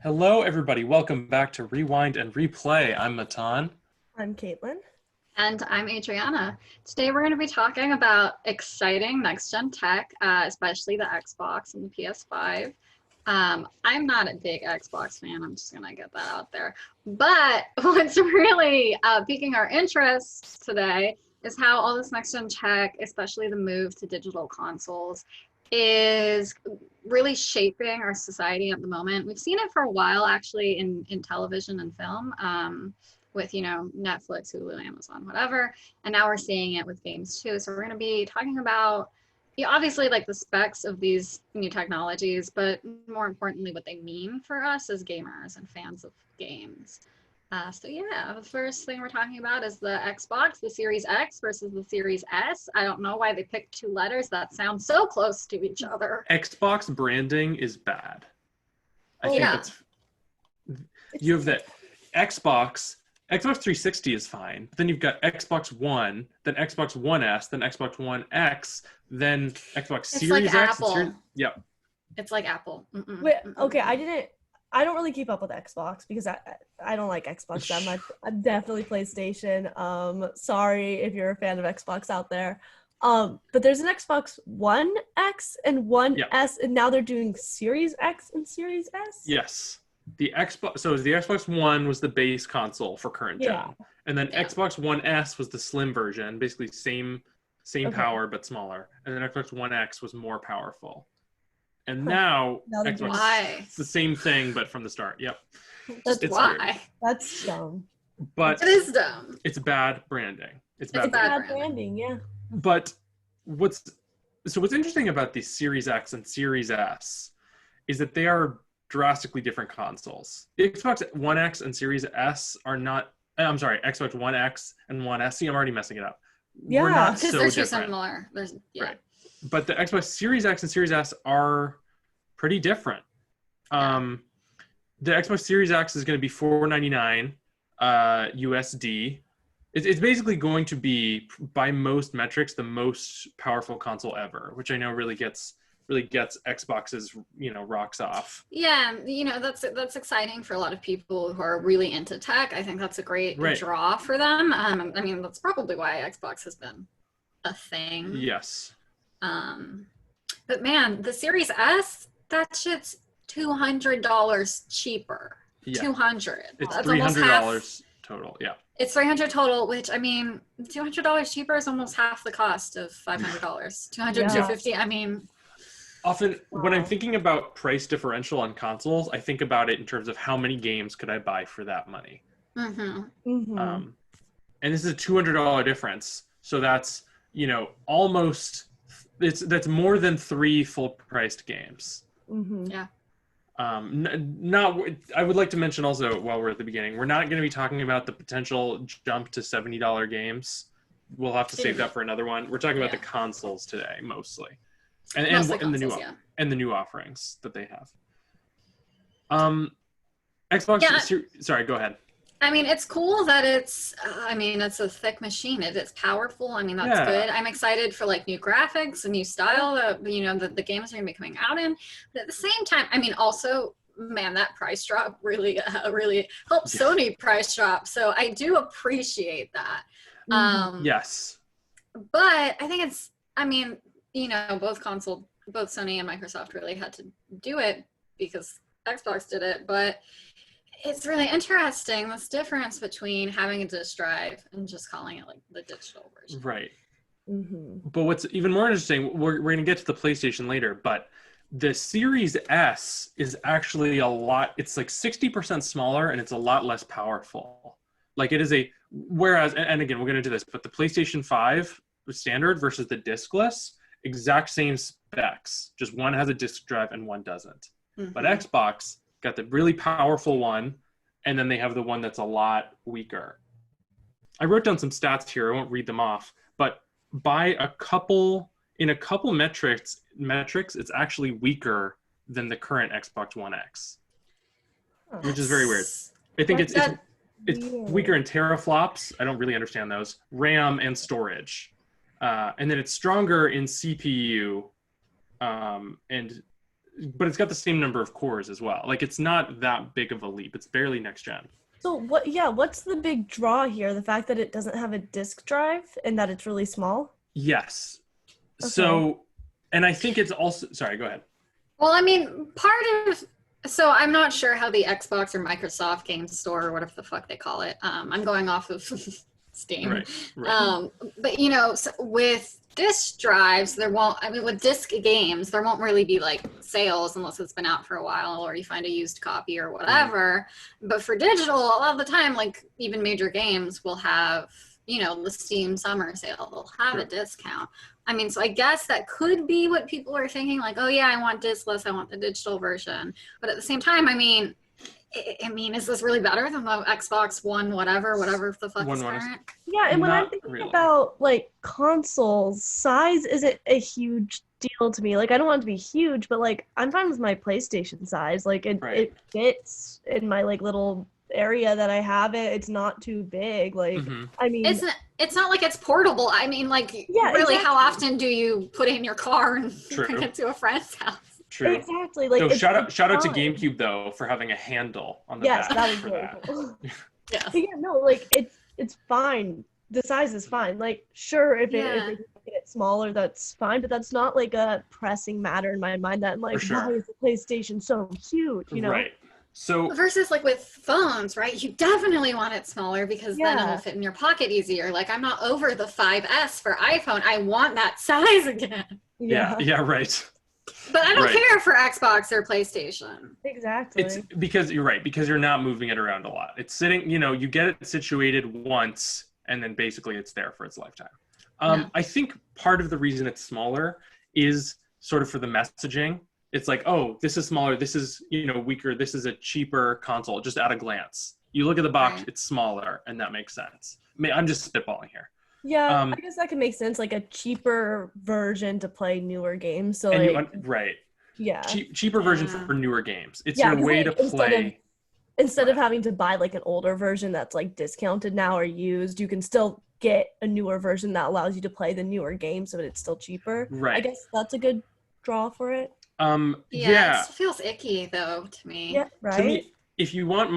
Hello, everybody. Welcome back to Rewind and Replay. I'm Matan. I'm Caitlin. And I'm Adriana. Today we're going to be talking about exciting next-gen tech, especially the Xbox and the PS5. I'm not a big Xbox fan, I'm just going to get that out there. But what's really piquing our interest today is how all this next-gen tech, especially the move to digital consoles, is really shaping our society at the moment. We've seen it for a while, actually, in television and film. With Netflix, Hulu, Amazon, whatever, and now we're seeing it with games too. So we're going to be talking about obviously like the specs of these new technologies, but more importantly what they mean for us as gamers and fans of games. So yeah, the first thing we're talking about is the Xbox, the Series X versus the Series S. I don't know why they picked two letters that sound so close to each other. Xbox branding is bad. I think Yeah. that's you have that Xbox 360 is fine. But then you've got Xbox One, then Xbox One S, then Xbox One X, then Xbox It's Series like X. Apple. Yep. It's like Apple. Wait, okay, I don't really keep up with Xbox because I don't like Xbox that much. I'm definitely PlayStation. Sorry if you're a fan of Xbox out there. But there's an Xbox One X and One S, and now they're doing Series X and Series S. Yes. The Xbox One was the base console for current gen, and then Xbox One S was the slim version, basically same power but smaller, and then Xbox One X was more powerful. And now Xbox it's the same thing but from the start. Yep. That's why. Weird. That's dumb. But it is dumb. It's bad branding. It's bad branding, yeah. But what's interesting about the Series X and Series S is that they are drastically different consoles. The Xbox One X and Series S are not. I'm sorry, Xbox One X and One S. See, I'm already messing it up. Yeah, we're not so they're different. Too similar. Right. But the Xbox Series X and Series S are pretty different. The Xbox Series X is going to be $499 USD. It's basically going to be, by most metrics, the most powerful console ever, which I know really gets Xbox's rocks off. Yeah, that's exciting for a lot of people who are really into tech. I think that's a great draw for them. I mean, that's probably why Xbox has been a thing. Yes. But man, the Series S, that shit's $200 cheaper. Yeah. $200. It's that's $300 total. Yeah. It's $300 total, which I mean, $200 cheaper is almost half the cost of $500. $250. I mean. Often, when I'm thinking about price differential on consoles, I think about it in terms of how many games could I buy for that money. Mm-hmm. Mm-hmm. And this is a $200 difference, so that's that's more than 3 full-priced games. Mm-hmm. Yeah. I would like to mention also, while we're at the beginning, we're not going to be talking about the potential jump to $70 games. We'll have to save that for another one. We're talking about the consoles today, mostly. And the new offerings that they have. Xbox. Sorry, go ahead. I mean, it's cool that it's a thick machine. It's powerful. I mean, that's good. I'm excited for like new graphics, a new style that the games are gonna be coming out in. But at the same time, I mean, also, man, that price drop really helped Sony price drop. So I do appreciate that. Yes. But I think both Sony and Microsoft really had to do it because Xbox did it, but it's really interesting, this difference between having a disk drive and just calling it like the digital version. Right. Mm-hmm. But what's even more interesting, we're going to get to the PlayStation later, but the Series S is actually it's like 60% smaller and it's a lot less powerful. Like it is whereas, and again, we'll get into this, but the PlayStation 5 standard versus the diskless, exact same specs, just one has a disk drive and one doesn't. Mm-hmm. But Xbox got the really powerful one, and then they have the one that's a lot weaker. I wrote down some stats here. I won't read them off, but in a couple metrics, it's actually weaker than the current Xbox One X, which is very weird. I think it's weaker in teraflops. I don't really understand those. RAM and storage. And then it's stronger in CPU and but it's got the same number of cores as well. Like it's not that big of a leap. It's barely next gen. So what? Yeah, what's the big draw here? The fact that it doesn't have a disk drive and that it's really small. Yes. Okay. So, and I think it's also, sorry, go ahead. Well, I mean, so I'm not sure how the Xbox or Microsoft Game Store or whatever the fuck they call it. I'm going off of Steam. Right. But you know, so with disk drives, with disk games, there won't really be like sales unless it's been out for a while or you find a used copy or whatever. But for digital, a lot of the time, like even major games will have, you know, the Steam summer sale, they'll have a discount. I mean, so I guess that could be what people are thinking, like, oh yeah, I want diskless, I want the digital version. But at the same time, I mean, is this really better than the Xbox One, whatever the fuck is current? Yeah, and when I'm thinking about like consoles, size isn't a huge deal to me. Like, I don't want it to be huge, but like, I'm fine with my PlayStation size. Like, it fits in my like little area that I have it. It's not too big. Like, I mean, it's not like it's portable. I mean, like, really, exactly. How often do you put it in your car and bring it to a friend's house? True. Exactly. Like, so shout out to GameCube though for having a handle on the back. Yes, that was really cool. Yeah. Yeah, no, like it's fine. The size is fine. Like, sure, if it gets smaller, that's fine, but that's not like a pressing matter in my mind that I'm like, why is the PlayStation so huge? You know? Right. So versus like with phones, right? You definitely want it smaller because then it'll fit in your pocket easier. Like, I'm not over the 5S for iPhone. I want that size again. Yeah, right. But I don't care for Xbox or PlayStation. Exactly. It's because you're right, because you're not moving it around a lot. It's sitting, you know, you get it situated once and then basically it's there for its lifetime. I think part of the reason it's smaller is sort of for the messaging. It's like, oh, this is smaller, this is, you know, weaker, this is a cheaper console, just at a glance. You look at the box, it's smaller, and that makes sense. I mean, I'm just spitballing here. Yeah, I guess that could make sense, like a cheaper version to play newer games. So cheaper version for newer games. It's your way to play. Instead of having to buy like an older version that's like discounted now or used, you can still get a newer version that allows you to play the newer games, but it's still cheaper. Right. I guess that's a good draw for it. It still feels icky though to me. Yeah, right. To me, if you want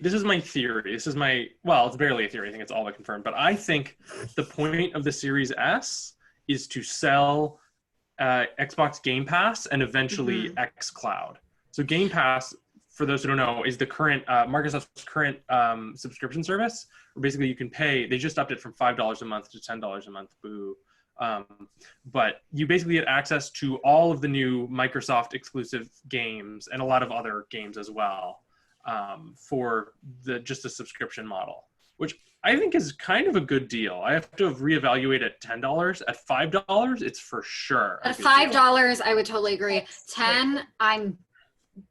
this is my theory. This is it's barely a theory. I think it's all I confirmed. But I think the point of the Series S is to sell Xbox Game Pass and eventually xCloud. So Game Pass, for those who don't know, is the current Microsoft's current subscription service, where basically you can pay. They just upped it from $5 a month to $10 a month. Boo. But you basically get access to all of the new Microsoft exclusive games and a lot of other games as well. For just a subscription model, which I think is kind of a good deal. I have to reevaluate at $10. At $5, it's for sure. At $5, I would totally agree. 10, I'm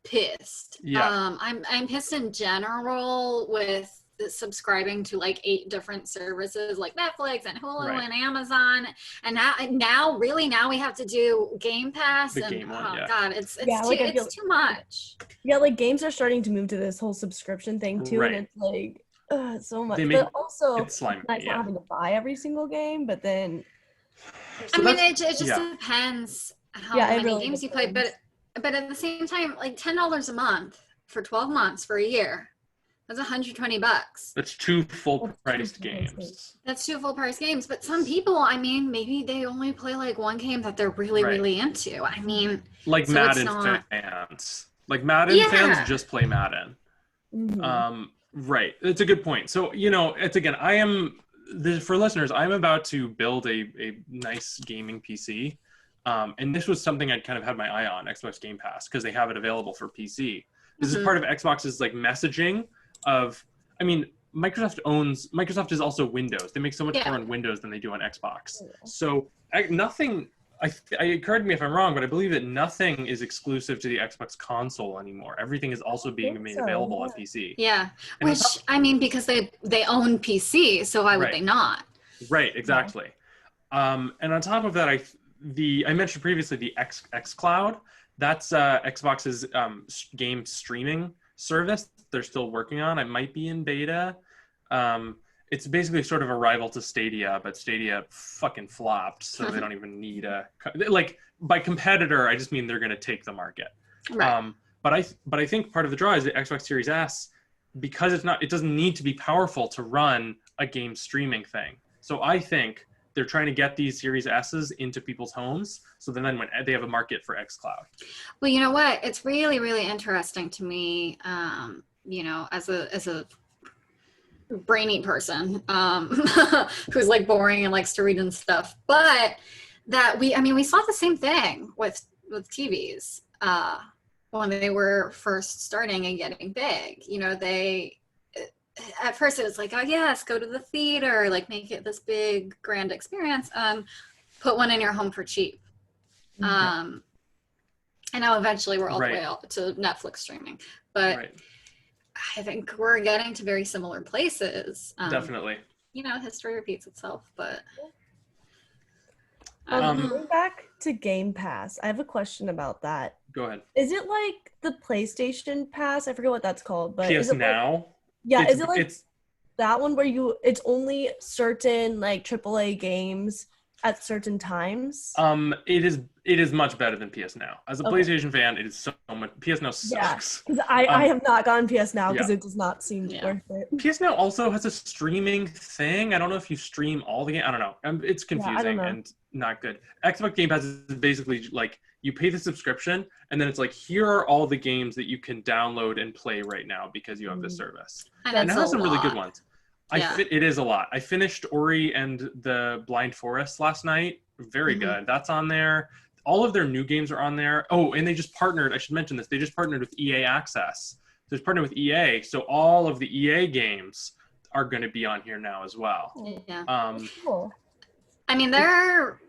pissed. Yeah. I'm pissed in general with subscribing to like 8 different services like Netflix and Hulu and Amazon, and now we have to do Game Pass God, it's too much. Yeah, like games are starting to move to this whole subscription thing too, and it's like so much. But also it's nice not having to buy every single game, but then it just depends how many games you play, but at the same time, like $10 a month for 12 months for a year. That's $120. That's 2 full-priced games. That's 2 full-price games. But some people, I mean, maybe they only play like one game that they're really, really into. I mean, like Madden fans. Like Madden fans just play Madden. Right. It's a good point. So, you know, it's again, for listeners, I'm about to build a nice gaming PC. And this was something I'd kind of had my eye on, Xbox Game Pass, because they have it available for PC. This is part of Xbox's like messaging Microsoft is also Windows. They make so much more on Windows than they do on Xbox. So correct me if I'm wrong, but I believe that nothing is exclusive to the Xbox console anymore. Everything is also being made available on PC. Yeah, and because they own PC, so why would they not? Right, exactly. And on top of that, I mentioned previously the xCloud. That's Xbox's game streaming service they're still working on. It might be in beta. It's basically sort of a rival to Stadia, but Stadia fucking flopped, so they don't even need by competitor, I just mean they're going to take the market. Right. But I think part of the draw is the Xbox Series S, because it doesn't need to be powerful to run a game streaming thing. So I think they're trying to get these Series S's into people's homes, so then when they have a market for xCloud. Well, you know what? It's really, really interesting to me, as a brainy person, who's like boring and likes to read and stuff, but we saw the same thing with TVs, when they were first starting and getting big. They at first it was like, oh yes, go to the theater, like make it this big grand experience, put one in your home for cheap. And now eventually we're all the way out to Netflix streaming, but I think we're getting to very similar places. Definitely. History repeats itself, but going back to Game Pass, I have a question about that. Go ahead. Is it like the PlayStation Pass? I forget what that's called, but PS is it Now? Is it like that one where it's only certain like AAA games at certain times? It is much better than PS Now. As a PlayStation fan, it is so much. PS Now sucks. Because I have not gotten PS Now because it does not seem worth it. PS Now also has a streaming thing. I don't know if you stream all the game. I don't know. It's confusing and not good. Xbox Game Pass is basically like you pay the subscription, and then it's like, here are all the games that you can download and play right now because you have this service. And it has some really good ones. It is a lot. I finished Ori and the Blind Forest last night. Very good. That's on there. All of their new games are on there. Oh, and they just partnered. I should mention this. They just partnered with EA Access. So it's partnered with EA. So all of the EA games are going to be on here now as well. Yeah. Cool. I mean, they're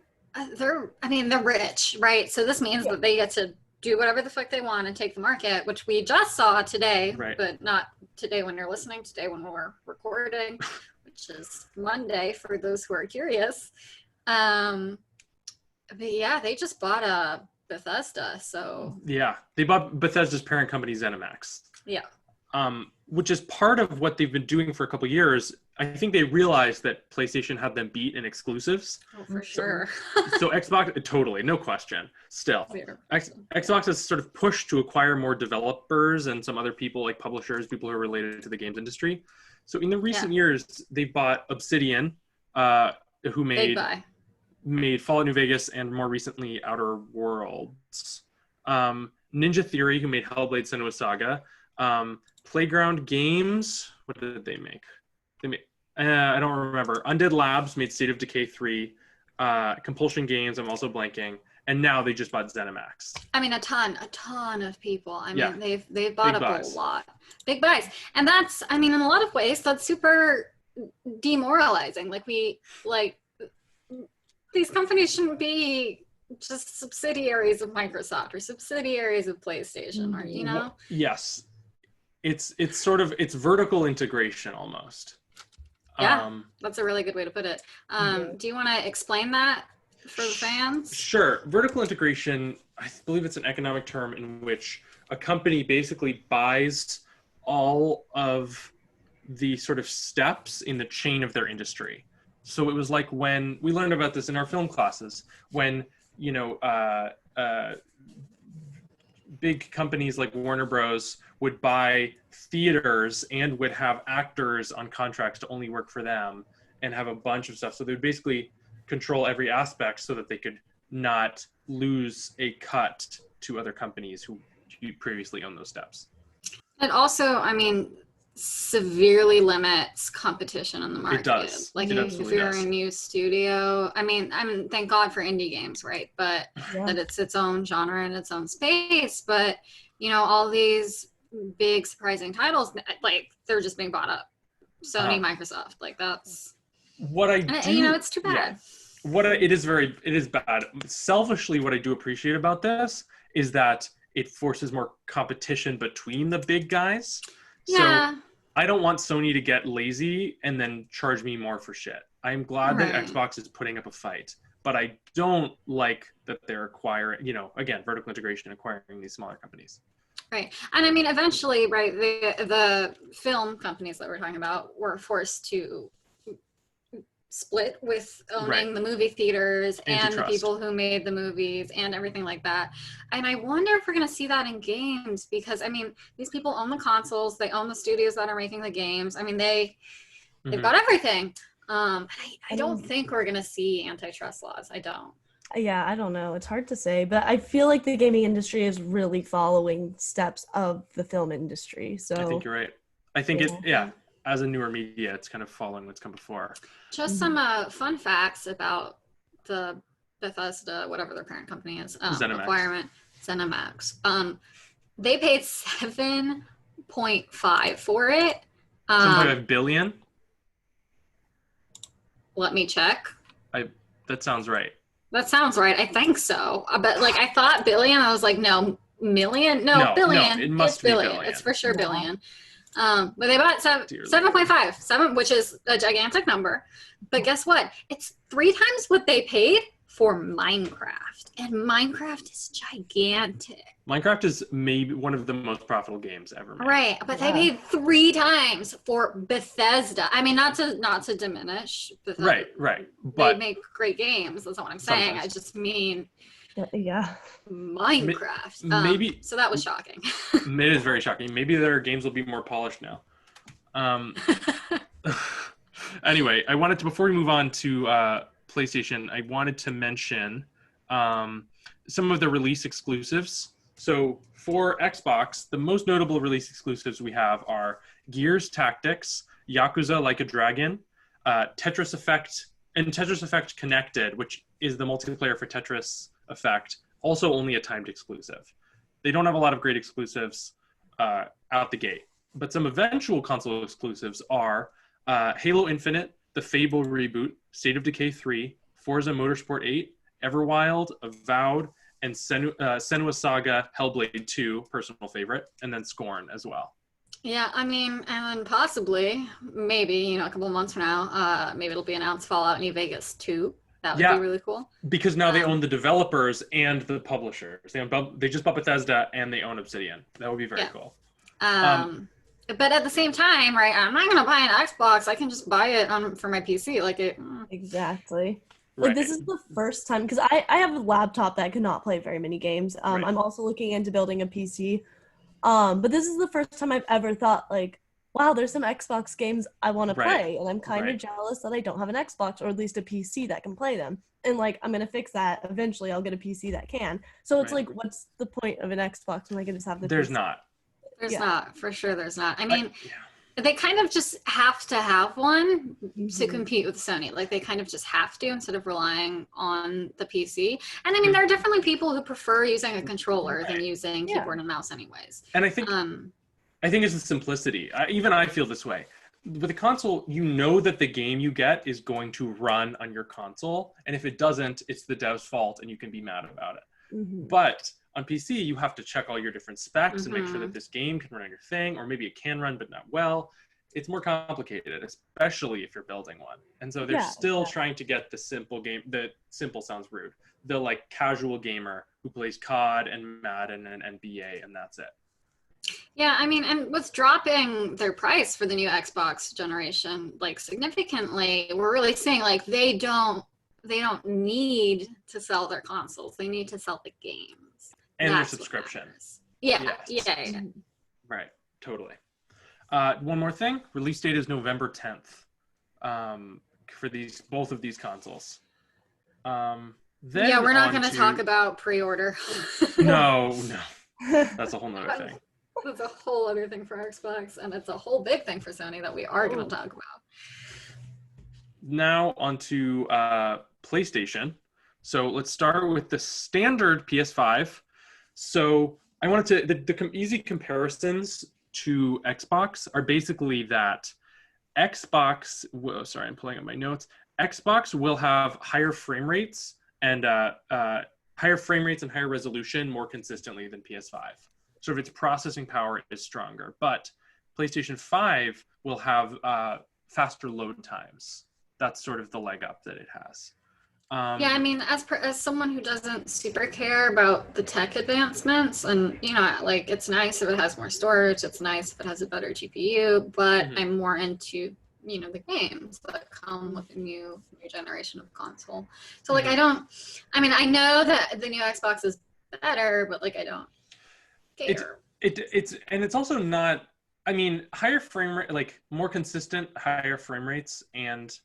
rich, right? So this means that they get to do whatever the fuck they want and take the market, which we just saw today, but not today when you're listening, today when we're recording, which is Monday for those who are curious. But yeah, they just bought Bethesda, so. Yeah, they bought Bethesda's parent company, ZeniMax. Yeah. Which is part of what they've been doing for a couple of years. I think they realized that PlayStation had them beat in exclusives. Oh, for sure. So Xbox, totally, no question. Still, Xbox has sort of pushed to acquire more developers and some other people like publishers, people who are related to the games industry. So in the recent years, they bought Obsidian, who made Fallout New Vegas and more recently Outer Worlds. Ninja Theory, who made Hellblade: Senua's Saga. Playground Games, what did they make? I don't remember. Undead Labs made State of Decay 3. Compulsion Games, I'm also blanking. And now they just bought ZeniMax. I mean, a ton of people. I mean, they've bought up a lot. Big buys. And that's, I mean, in a lot of ways, that's super demoralizing. These companies shouldn't be just subsidiaries of Microsoft or subsidiaries of PlayStation, or, Well, yes. It's vertical integration almost. Yeah, that's a really good way to put it. Do you want to explain that for the fans? Sure. Vertical integration, I believe it's an economic term in which a company basically buys all of the sort of steps in the chain of their industry. So it was like when we learned about this in our film classes, when, big companies like Warner Bros. Would buy theaters and would have actors on contracts to only work for them and have a bunch of stuff. So they would basically control every aspect so that they could not lose a cut to other companies who previously owned those steps. It also, I mean, severely limits competition in the market. It does. Like if you're a new studio, I mean, thank God for indie games, right? But that it's its own genre and its own space. But, all these big surprising titles, like they're just being bought up. Sony, Microsoft, like that's what I do. It's too bad. It is bad. Selfishly, what I do appreciate about this is that it forces more competition between the big guys. Yeah. So I don't want Sony to get lazy and then charge me more for shit. I'm glad that Xbox is putting up a fight, but I don't like that they're acquiring, again, vertical integration, acquiring these smaller companies. Right. And I mean, eventually, right, the film companies that we're talking about were forced to split with owning Right. the movie theaters and the Antitrust. people who made the movies and everything like that. And I wonder if we're going to see that in games, because I mean, these people own the consoles, they own the studios that are making the games. I mean, they've got everything. But I don't think we're going to see antitrust laws. I don't. Yeah, I don't know. It's hard to say, but I feel like the gaming industry is really following steps of the film industry. So I think you're right. I think as a newer media, it's kind of following what's come before. Just some fun facts about the Bethesda, whatever their parent company is, requirement, ZeniMax. They paid 7.5 for it. 7.5 billion? Let me check. That sounds right. That sounds right. I think so. But like, I thought billion. I was like, no, million? No, billion. No, it must be billion. It's for sure billion. But they bought 7.5, which is a gigantic number. But guess what? It's 3 times what they paid for Minecraft. And Minecraft is gigantic. Minecraft is maybe one of the most profitable games ever made. Right, but they paid 3 times for Bethesda. I mean, not to diminish Bethesda. Right. But they make great games. That's not what I'm saying. Sometimes. I just mean Minecraft. Maybe so that was shocking. It is very shocking. Maybe their games will be more polished now. Anyway, before we move on to PlayStation, I wanted to mention some of the release exclusives. So for Xbox, the most notable release exclusives we have are Gears Tactics, Yakuza Like a Dragon, Tetris Effect, and Tetris Effect Connected, which is the multiplayer for Tetris Effect, also only a timed exclusive. They don't have a lot of great exclusives out the gate, but some eventual console exclusives are Halo Infinite, the Fable reboot, State of Decay 3, Forza Motorsport 8, Everwild, Avowed, and Senua Saga Hellblade 2, personal favorite, and then Scorn as well. Yeah, I mean, and then possibly, maybe, a couple of months from now, maybe it'll be announced Fallout New Vegas 2. That would be really cool. Because now they own the developers and the publishers. They just bought Bethesda and they own Obsidian. That would be very cool. But at the same time, right, I'm not going to buy an Xbox. I can just buy it for my PC. Exactly. Like, this is the first time, because I have a laptop that cannot play very many games. I'm also looking into building a PC. But this is the first time I've ever thought, like, wow, there's some Xbox games I want to play. And I'm kind of jealous that I don't have an Xbox, or at least a PC that can play them. And, like, I'm going to fix that. Eventually, I'll get a PC that can. So it's like, what's the point of an Xbox when I can just have the There's PC? not. There's not. For sure there's not. I mean... They kind of just have to have one to compete with Sony. Like, they kind of just have to, instead of relying on the PC. And I mean, there are definitely people who prefer using a controller than using keyboard and mouse anyways. And I think it's the simplicity. Even I feel this way. With a console, you know that the game you get is going to run on your console. And if it doesn't, it's the dev's fault and you can be mad about it. But on PC, you have to check all your different specs and make sure that this game can run on your thing, or maybe it can run, but not well. It's more complicated, especially if you're building one. And so they're still trying to get the simple game. The simple sounds rude. The like casual gamer who plays COD and Madden and NBA, and that's it. Yeah, I mean, and with dropping their price for the new Xbox generation, like significantly, we're really seeing like they don't need to sell their consoles. They need to sell the games. And their subscription. Yeah. Right, totally. One more thing, release date is November 10th for both of these consoles. We're not going to talk about pre-order. No. That's a whole nother thing. That's a whole other thing for Xbox, and it's a whole big thing for Sony that we are going to talk about. Now onto PlayStation. So let's start with the standard PS5. So I wanted to, the easy comparisons to Xbox are basically that Xbox, sorry, I'm pulling up my notes. Xbox will have higher frame rates and higher resolution more consistently than PS5. Sort of its processing power is stronger, but PlayStation 5 will have faster load times. That's sort of the leg up that it has. I mean, as someone who doesn't super care about the tech advancements, and like, it's nice if it has more storage, it's nice if it has a better GPU, but I'm more into the games that come with a new generation of console. So like, I know that the new Xbox is better, but like, I don't care. It's also not, I mean, higher frame rate, like more consistent higher frame rates and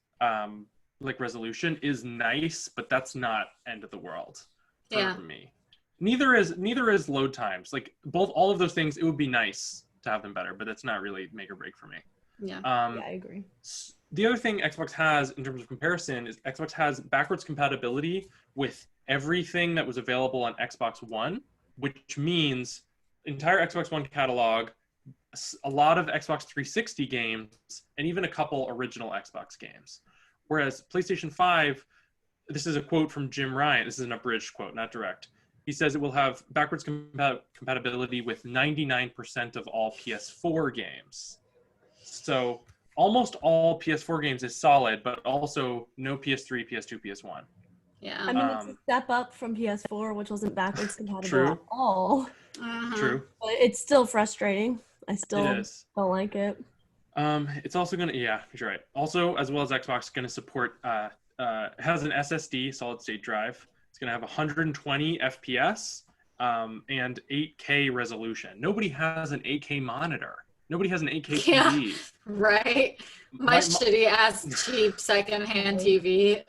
like resolution is nice, but that's not end of the world for me. Neither is load times. Like all of those things, it would be nice to have them better, but that's not really make or break for me. Yeah, I agree. The other thing Xbox has in terms of comparison is Xbox has backwards compatibility with everything that was available on Xbox One, which means entire Xbox One catalog, a lot of Xbox 360 games, and even a couple original Xbox games. Whereas PlayStation 5, this is a quote from Jim Ryan. This is an abridged quote, not direct. He says it will have backwards compatibility with 99% of all PS4 games. So almost all PS4 games is solid, but also no PS3, PS2, PS1. Yeah. I mean, it's a step up from PS4, which wasn't backwards compatible at all. True. But it's still frustrating. I still don't like it. It's also gonna, you're right. Also, as well as Xbox, gonna support has an SSD solid state drive. It's gonna have 120 FPS and 8K resolution. Nobody has an 8K monitor. Nobody has an 8K TV. Right. My shitty ass cheap secondhand TV.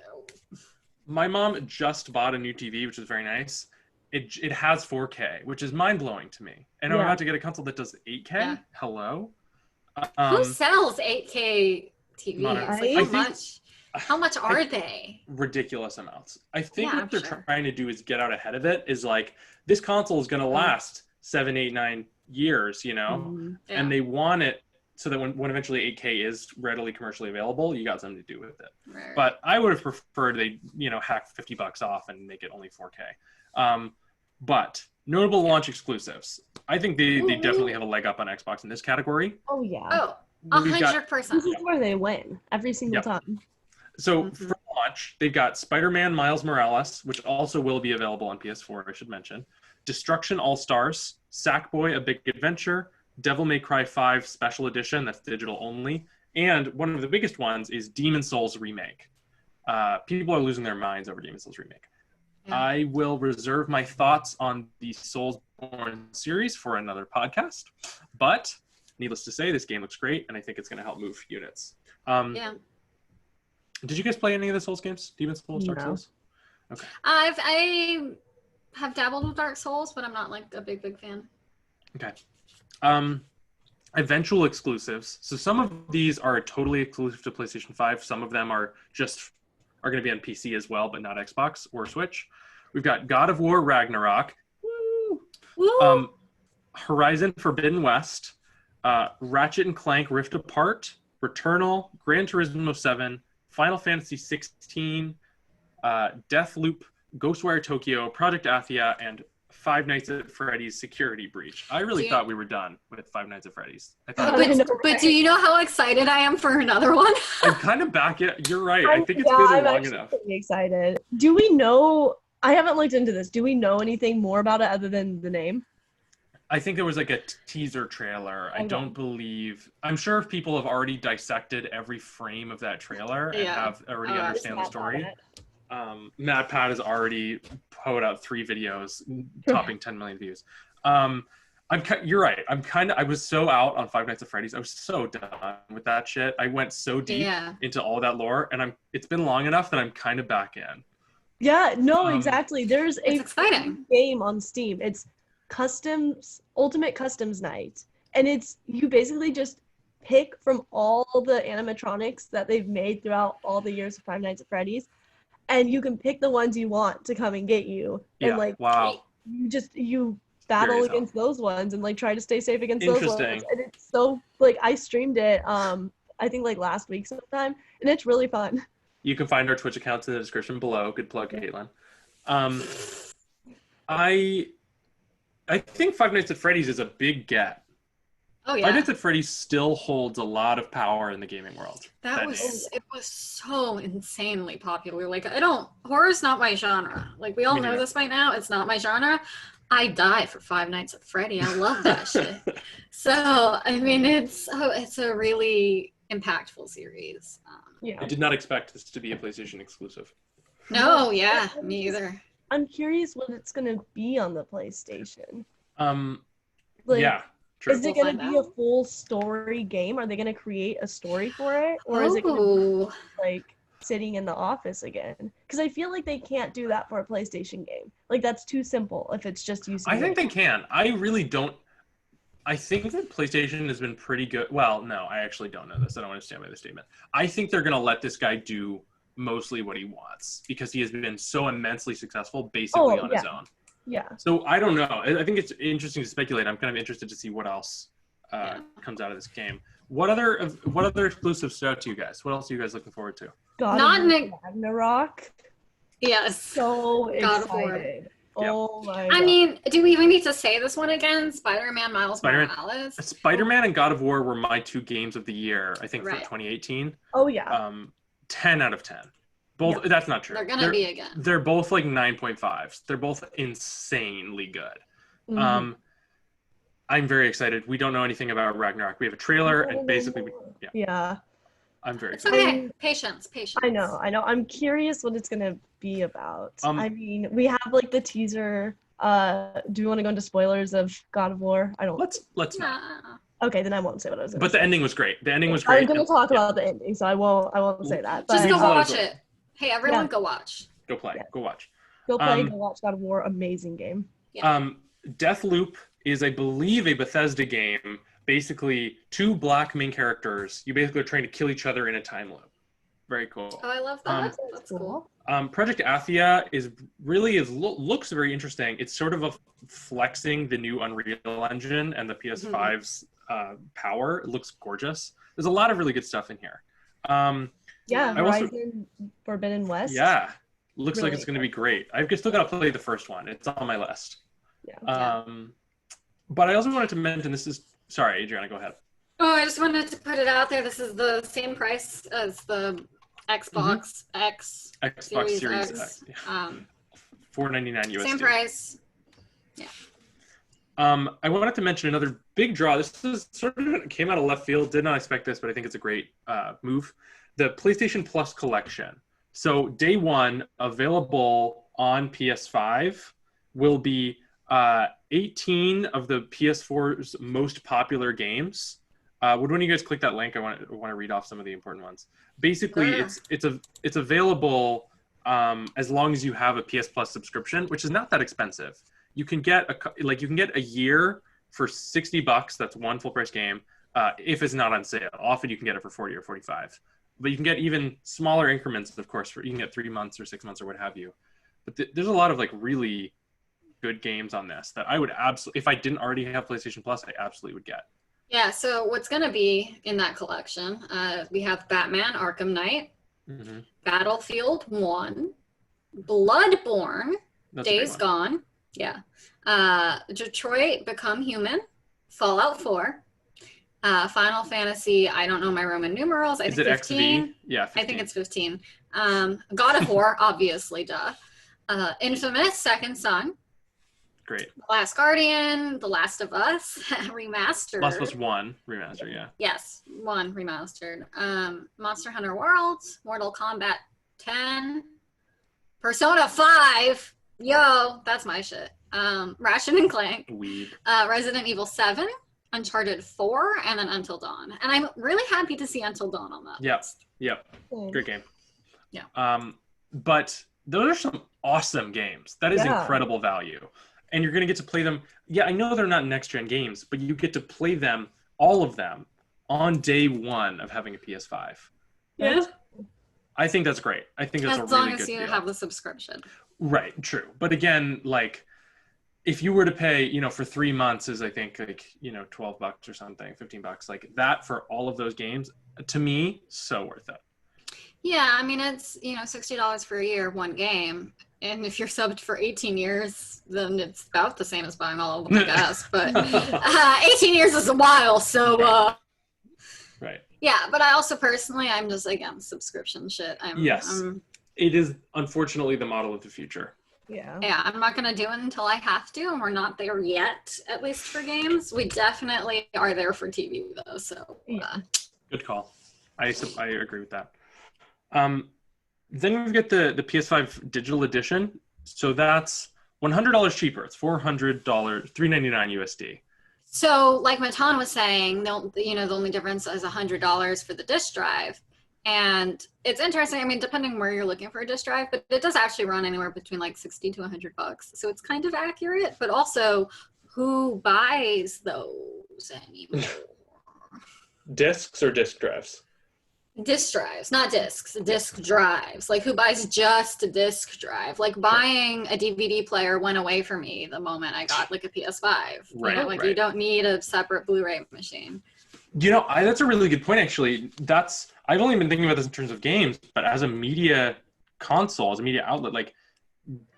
My mom just bought a new TV, which is very nice. It has 4K, which is mind blowing to me. And I'm about to get a console that does 8K. Yeah. Hello. Who sells 8K TVs? Like how much are they? Ridiculous amounts. I think what they're trying to do is get out ahead of it. Is like, this console is going to last 7, 8, 9 years, and they want it so that when eventually 8K is readily commercially available, you got something to do with it. Right. But I would have preferred they, hack $50 off and make it only 4K. But notable launch exclusives. I think they definitely have a leg up on Xbox in this category. Oh yeah. Oh, 100%. This is where they win every single time. So for launch, they've got Spider-Man Miles Morales, which also will be available on PS4, I should mention. Destruction All-Stars, Sackboy: A Big Adventure, Devil May Cry 5 Special Edition, that's digital only, and one of the biggest ones is Demon's Souls Remake. People are losing their minds over Demon's Souls Remake. Yeah. I will reserve my thoughts on the Soulsborne series for another podcast, but needless to say, this game looks great, and I think it's going to help move units. Did you guys play any of the Souls games? Demon's Souls, Dark Souls? Okay. I have dabbled with Dark Souls, but I'm not like a big fan. Okay. Eventual exclusives. So some of these are totally exclusive to PlayStation 5. Some of them are going to be on PC as well, but not Xbox or Switch. We've got God of War Ragnarok. Woo! Horizon Forbidden West. Ratchet and Clank Rift Apart. Returnal. Gran Turismo 7. Final Fantasy 16. Deathloop. Ghostwire Tokyo. Project Athia. And Five Nights at Freddy's Security Breach. I really thought we were done with Five Nights at Freddy's. But do you know how excited I am for another one? I'm kind of back at, you're right. I think it's been long enough. I'm pretty excited. Do we know, I haven't looked into this. Do we know anything more about it other than the name? I think there was like a teaser trailer. I don't believe, I'm sure if people have already dissected every frame of that trailer and have already understand the story. MatPat has already put out 3 videos topping 10 million views. You're right. I was so out on Five Nights at Freddy's. I was so done with that shit. I went so deep into all that lore, and it's been long enough that I'm kind of back in. Yeah, no, exactly. There's a exciting game on Steam. It's Ultimate Customs Night. And you basically just pick from all the animatronics that they've made throughout all the years of Five Nights at Freddy's. And you can pick the ones you want to come and get you. And you battle against those ones and try to stay safe against those ones. And it's so I streamed it I think last week sometime, and it's really fun. You can find our Twitch accounts in the description below. Good plug, Caitlin. I think Five Nights at Freddy's is a big get. Oh yeah. Five Nights at Freddy's still holds a lot of power in the gaming world. It was so insanely popular. Horror's not my genre. We all know this by now. It's not my genre. I die for Five Nights at Freddy. I love that shit. So, I mean, it's a really impactful series. I did not expect this to be a PlayStation exclusive. No, yeah, me either. I'm curious what it's gonna be on the PlayStation. Yeah, true. Is it gonna be a full story game? Are they gonna create a story for it, or is it gonna be like sitting in the office again? Because I feel like they can't do that for a PlayStation game. Like that's too simple if it's just using. I think they can. I really don't. I think that PlayStation has been pretty good. Well, no, I actually don't know this. I don't want to stand by the statement. I think they're going to let this guy do mostly what he wants because he has been so immensely successful basically on his own. Yeah. So I don't know. I think it's interesting to speculate. I'm kind of interested to see what else comes out of this game. What other exclusives stood out to you guys? What else are you guys looking forward to? Ragnarok. Yes. So excited. Oh my God. I mean, do we even need to say this one again? Spider-Man Miles Morales? Spider-Man and God of War were my 2 games of the year, I think, for 2018. Oh, yeah. 10 out of 10. Both. Yeah. That's not true. They're going to be again. They're both like 9.5s. They're both insanely good. Mm-hmm. I'm very excited. We don't know anything about Ragnarok. We have a trailer, and basically, yeah. I'm very excited. Okay, patience. I know. I'm curious what it's gonna be about. I mean, we have like the teaser. Do we want to go into spoilers of God of War? I don't. Let's not. Okay, then I won't say what I was. But the ending was great. The ending was great. I'm gonna talk about the ending, so I won't say that. Just go watch it. Hey, everyone, go watch. Go play. Yeah. Go watch. Go play. Go watch God of War. Amazing game. Yeah. Deathloop is, I believe, a Bethesda game. Basically, 2 black main characters. You basically are trying to kill each other in a time loop. Very cool. Oh, I love that. That's cool. Project Athia looks very interesting. It's sort of flexing the new Unreal Engine and the PS5's power. It looks gorgeous. There's a lot of really good stuff in here. Horizon Forbidden West. Yeah, looks really like it's going to be great. I've still got to play the first one. It's on my list. Yeah. But I also wanted to mention sorry, Adriana, go ahead. Oh, I just wanted to put it out there. This is the same price as the Xbox X. Xbox Series X. Yeah. $499 USD. Same price. Yeah. I wanted to mention another big draw. This is sort of came out of left field. Did not expect this, but I think it's a great move. The PlayStation Plus collection. So day one, available on PS5, will be 18 of the PS4's most popular games. Would one of you guys click that link? I want to read off some of the important ones. Basically, it's available as long as you have a PS Plus subscription, which is not that expensive. You can get a year for $60. That's one full price game. If it's not on sale, often you can get it for 40 or 45. But you can get even smaller increments, of course. You can get 3 months or 6 months or what have you. But there's a lot of like really good games on this that I would absolutely, if I didn't already have PlayStation Plus, I absolutely would get. Yeah, so what's going to be in that collection? We have Batman Arkham Knight, Battlefield 1, Bloodborne, Days Gone, Detroit Become Human, Fallout 4, Final Fantasy, I don't know my Roman numerals, I think 15. XV? Yeah, 15. I think it's 15. God of War, obviously, duh. Infamous Second Son. Great. Last Guardian, The Last of Us remastered. Last of Us 1 remastered, yeah. Yes, 1 remastered. Monster Hunter Worlds, Mortal Kombat 10, Persona 5. Yo, that's my shit. Ratchet and Clank. Weeb. Resident Evil 7, Uncharted 4, and then Until Dawn. And I'm really happy to see Until Dawn on that list. Yep. Great game. Yeah. But those are some awesome games. That is incredible value. And you're going to get to play them. Yeah, I know they're not next-gen games, but you get to play them, all of them, on day one of having a PS5. Yeah. I think that's great. I think that's a really good deal. As long as you have the subscription. Right, true. But again, like, if you were to pay, for 3 months is, I think, like, $12 or something, $15, like that for all of those games, to me, so worth it. Yeah, I mean, it's, $60 for a year, one game. And if you're subbed for 18 years, then it's about the same as buying all of them, I guess. But 18 years is a while, so... Right. Yeah, but I also personally, I'm just, again, subscription shit. It is, unfortunately, the model of the future. Yeah. Yeah, I'm not going to do it until I have to, and we're not there yet, at least for games. We definitely are there for TV, though, so... Good call. I agree with that. Then we've got the PS5 digital edition. So that's $100 cheaper. It's $400, $399 USD. So, like Matan was saying, the only difference is $100 for the disk drive. And it's interesting. I mean, depending where you're looking for a disk drive, but it does actually run anywhere between like 60 to $100. So it's kind of accurate, but also who buys those anymore? Discs or disk drives? Disk drives, not discs, disk drives. Like who buys just a disk drive? Like buying a DVD player went away for me the moment I got like a PS5. Right, you don't need a separate Blu-ray machine. That's a really good point, actually. I've only been thinking about this in terms of games, but as a media console, as a media outlet, like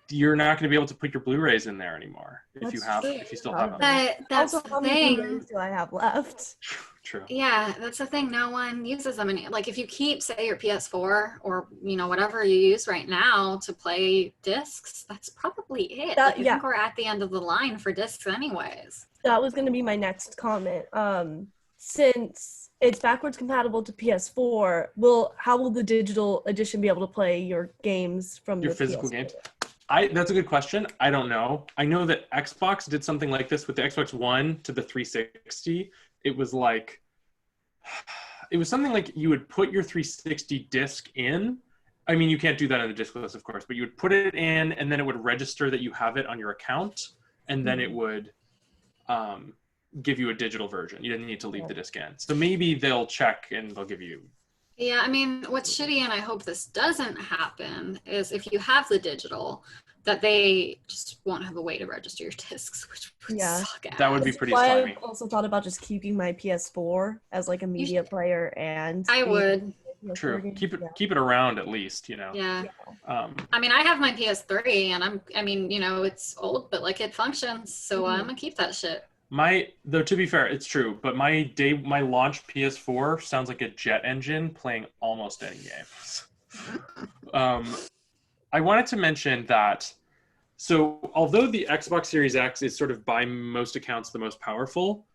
you're not going to be able to put your Blu-rays in there anymore if you still have them. But that's Also, how the many thing. Blu-rays do I have left? True. Yeah, that's the thing. No one uses them. Like if you keep, say, your PS4 or whatever you use right now to play discs, that's probably it. I think we're at the end of the line for discs, anyways. That was going to be my next comment. Since it's backwards compatible to PS4, how will the digital edition be able to play your games from your the physical PS4? games? That's a good question. I don't know. I know that Xbox did something like this with the Xbox One to the 360. It was something like you would put your 360 disc in. I mean, you can't do that on the discless, of course, but you would put it in and then it would register that you have it on your account, and then it would give you a digital version. You didn't need to leave the disc in. So maybe they'll check and they'll give you. Yeah, I mean, what's shitty, and I hope this doesn't happen, is if you have the digital, that they just won't have a way to register your discs, which would suck ass. That would be pretty slimy. I also thought about just keeping my PS4 as like a media player, and I would. True. Keep it around at least, Yeah. I mean, I have my PS3, and it's old, but like it functions, so I'm gonna keep that shit. Though to be fair, it's true, but my launch PS4 sounds like a jet engine playing almost any game. I wanted to mention that, so although the Xbox Series X is sort of by most accounts the most powerful,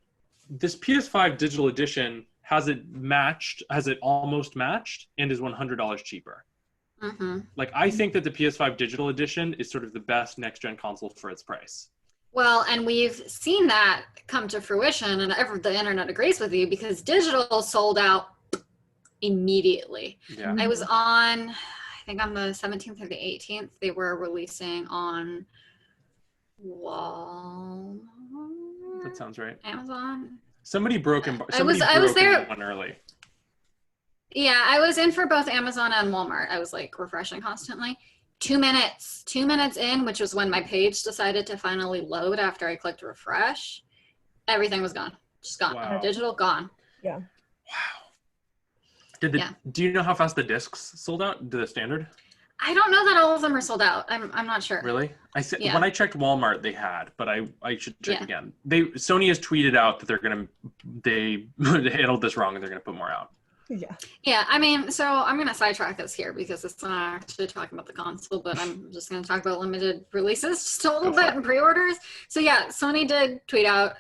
this PS5 digital edition has it almost matched and is $100 cheaper. Mm-hmm. Like, I think that the PS5 digital edition is sort of the best next-gen console for its price. Well, and we've seen that come to fruition, and the internet agrees with you, because digital sold out immediately. Yeah. I was on, I think on the 17th or the 18th, they were releasing on Walmart. That sounds right. Amazon. Somebody broke in. I was there one early. Yeah, I was in for both Amazon and Walmart. I was like refreshing constantly. 2 minutes in, which was when my page decided to finally load after I clicked refresh, everything was gone. Just gone. Wow. Digital gone. Yeah. Wow. Do you know how fast the discs sold out? The standard? I don't know that all of them are sold out. I'm not sure. Really? When I checked Walmart, they had, but I should check again. Sony has tweeted out that they handled this wrong and they're gonna put more out. Yeah, I mean, so I'm going to sidetrack us here because it's not actually talking about the console, but I'm just going to talk about limited releases just a little bit and pre-orders. So yeah, Sony did tweet out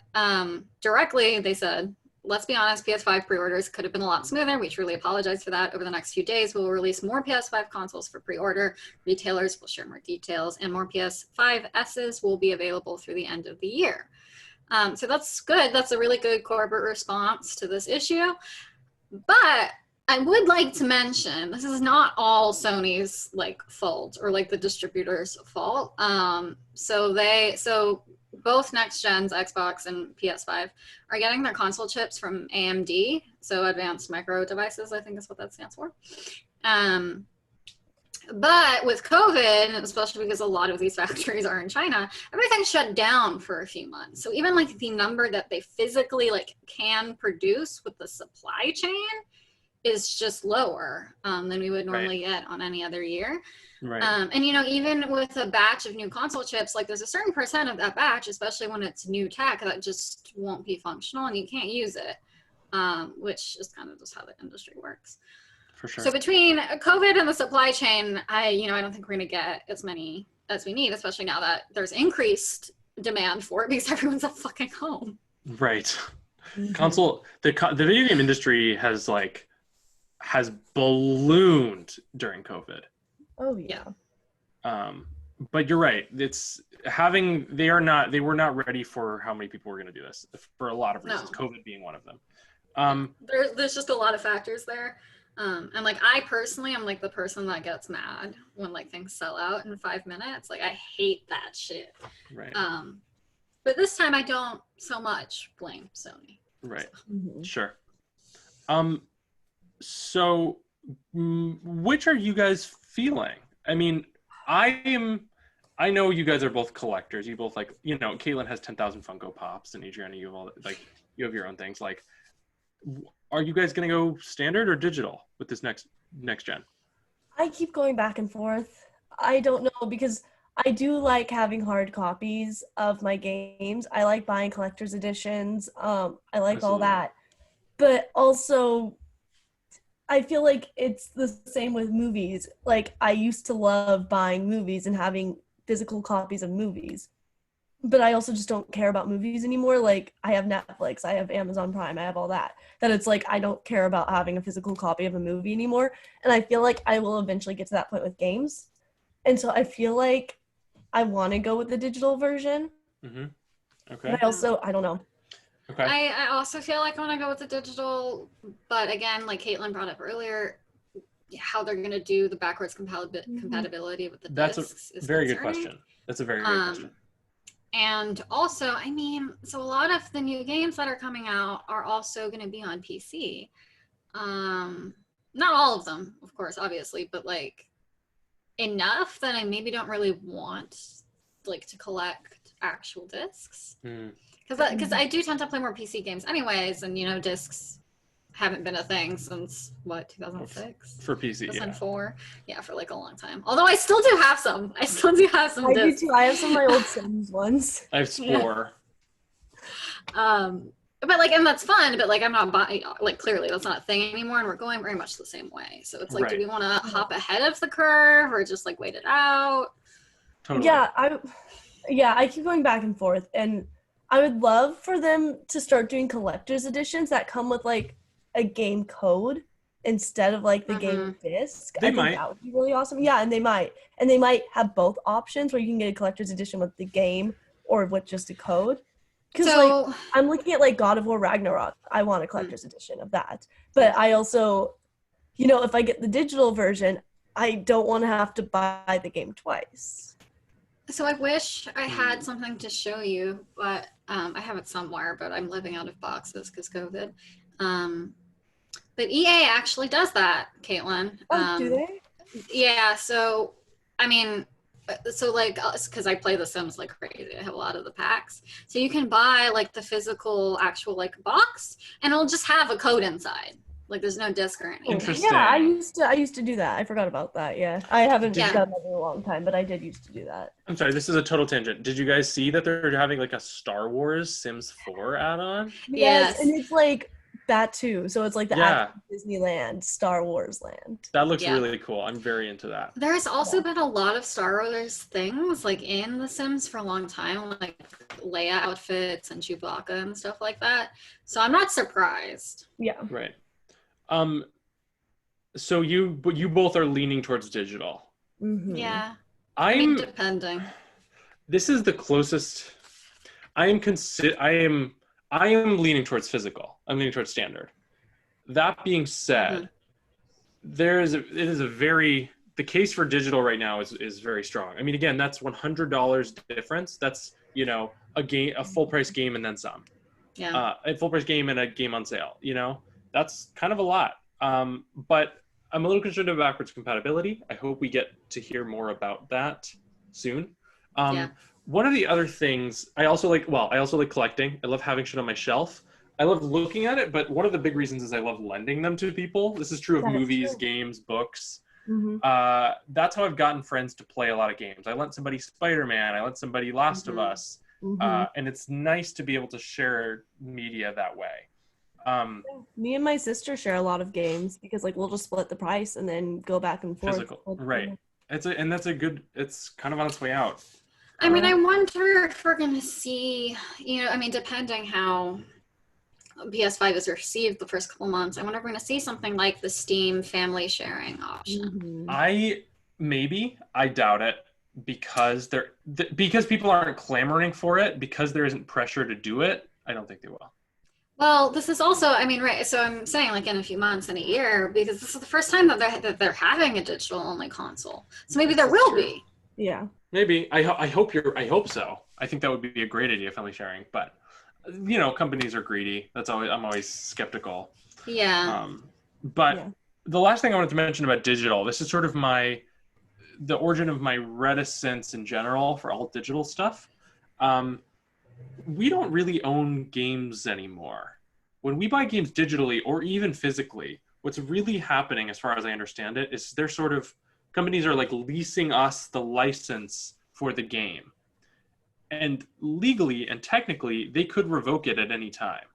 directly. They said, let's be honest, PS5 pre-orders could have been a lot smoother. We truly apologize for that. Over the next few days, we will release more PS5 consoles for pre-order. Retailers will share more details, and more PS5s will be available through the end of the year. So that's good. That's a really good corporate response to this issue. But I would like to mention, this is not all Sony's fault or the distributor's fault. So both next gens, Xbox and PS5, are getting their console chips from AMD, so Advanced Micro Devices, I think is what that stands for. But with COVID, especially because a lot of these factories are in China, everything shut down for a few months. So even the number that they physically can produce with the supply chain is just lower than we would normally get on any other year. Right. And even with a batch of new console chips, there's a certain percent of that batch, especially when it's new tech, that just won't be functional and you can't use it, which is kind of just how the industry works. For sure. So between COVID and the supply chain, I don't think we're going to get as many as we need, especially now that there's increased demand for it because everyone's at fucking home. Right. The video game industry has has ballooned during COVID. Oh yeah. But you're right. They were not ready for how many people were going to do this for a lot of reasons. No. COVID being one of them. There's just a lot of factors there. And like I personally am like the person that gets mad when like things sell out in 5 minutes. Like I hate that shit. Right. But this time I don't so much blame Sony. Right. Mhm. Sure. So which are you guys feeling? I mean, I know you guys are both collectors. You both like, Caitlin has 10,000 Funko Pops, and Adriana, you have you have your own things. Like, are you guys gonna go standard or digital with this next gen? I keep going back and forth. I don't know, because I do like having hard copies of my games. I like buying collector's editions. I like all Absolutely. that. But also, I feel like it's the same with movies. Like, I used to love buying movies and having physical copies of movies. But I also just don't care about movies anymore. Like, I have Netflix, I have Amazon Prime, I have all that. That it's like, I don't care about having a physical copy of a movie anymore. And I feel like I will eventually get to that point with games. And so I feel like I want to go with the digital version. Mm-hmm. Okay. But I don't know. Okay. I also feel like I want to go with the digital, but again, like Caitlin brought up earlier, how they're going to do the backwards compatibility with the discs is very good concerning. question. That's a very good question. And also, I mean, so a lot of the new games that are coming out are also going to be on PC. Not all of them, of course, obviously, but like enough that I maybe don't really want like to collect actual discs. Because I do tend to play more PC games anyways, and discs haven't been a thing since 2006 for PC, 2004. Yeah, for like a long time. Although I still do have some. I still do have some I discs. do too. I have some of my old Sims ones. I have Spore. But like, and that's fun, but like I'm not buying, like clearly that's not a thing anymore, and we're going very much the same way. So it's like, Right. do we want to hop ahead of the curve or just like wait it out? Totally. Yeah, I keep going back and forth, and I would love for them to start doing collector's editions that come with like a game code instead of like the game disc. They I think might. that would be really awesome. Yeah, and they might have both options where you can get a collector's edition with the game or with just a code. Because like I'm looking at like God of War Ragnarok, I want a collector's edition of that. But I also, if I get the digital version, I don't want to have to buy the game twice. So I wish I had something to show you, but I have it somewhere, but I'm living out of boxes because COVID. But EA actually does that, Caitlin. Oh, do they? Yeah, so, I mean, so like us, because I play The Sims like crazy. I have a lot of the packs. So you can buy like the physical actual like box, and it'll just have a code inside. Like there's no disc or anything. Interesting. Yeah, I used to do that. I forgot about that. Yeah, I haven't done that in a long time, but I did used to do that. I'm sorry, this is a total tangent. Did you guys see that they're having like a Star Wars Sims 4 add-on? Yes, and it's like that too. So it's like the actual Disneyland, Star Wars land. That looks really cool. I'm very into that. There's also been a lot of Star Wars things like in The Sims for a long time, like Leia outfits and Chewbacca and stuff like that. So I'm not surprised. Yeah. Right. So you both are leaning towards digital. Mm-hmm. Yeah. I mean, depending. This is the closest. I am leaning towards physical. I'm leaning towards standard. That being said, the case for digital right now is very strong. I mean, again, that's $100 difference. That's a full price game and then some. Yeah. A full price game and a game on sale. That's kind of a lot. But I'm a little concerned about backwards compatibility. I hope we get to hear more about that soon. One of the other things I also like collecting. I love having shit on my shelf. I love looking at it, but one of the big reasons is I love lending them to people. This is true of movies, games, books. Mm-hmm. That's how I've gotten friends to play a lot of games. I lent somebody Spider-Man. I lent somebody Last of Us. And it's nice to be able to share media that way. Me and my sister share a lot of games because like we'll just split the price and then go back and forth. Physical, right? It's kind of on its way out. I mean, I wonder if we're gonna see, depending how PS5 is received the first couple months, I wonder if we're going to see something like the Steam family sharing option. I doubt it because because people aren't clamoring for it, because there isn't pressure to do it. I don't think they will. Well, this is also, I mean, right. So I'm saying like in a few months, in a year, because this is the first time that they're having a digital only console. So maybe there will be. Yeah. Maybe. I hope so. I think that would be a great idea, family sharing. But companies are greedy. I'm always skeptical. Yeah. But the last thing I wanted to mention about digital, this is sort of the origin of my reticence in general for all digital stuff. We don't really own games anymore. When we buy games digitally or even physically, what's really happening, as far as I understand it, is companies are like leasing us the license for the game. And legally and technically, they could revoke it at any time.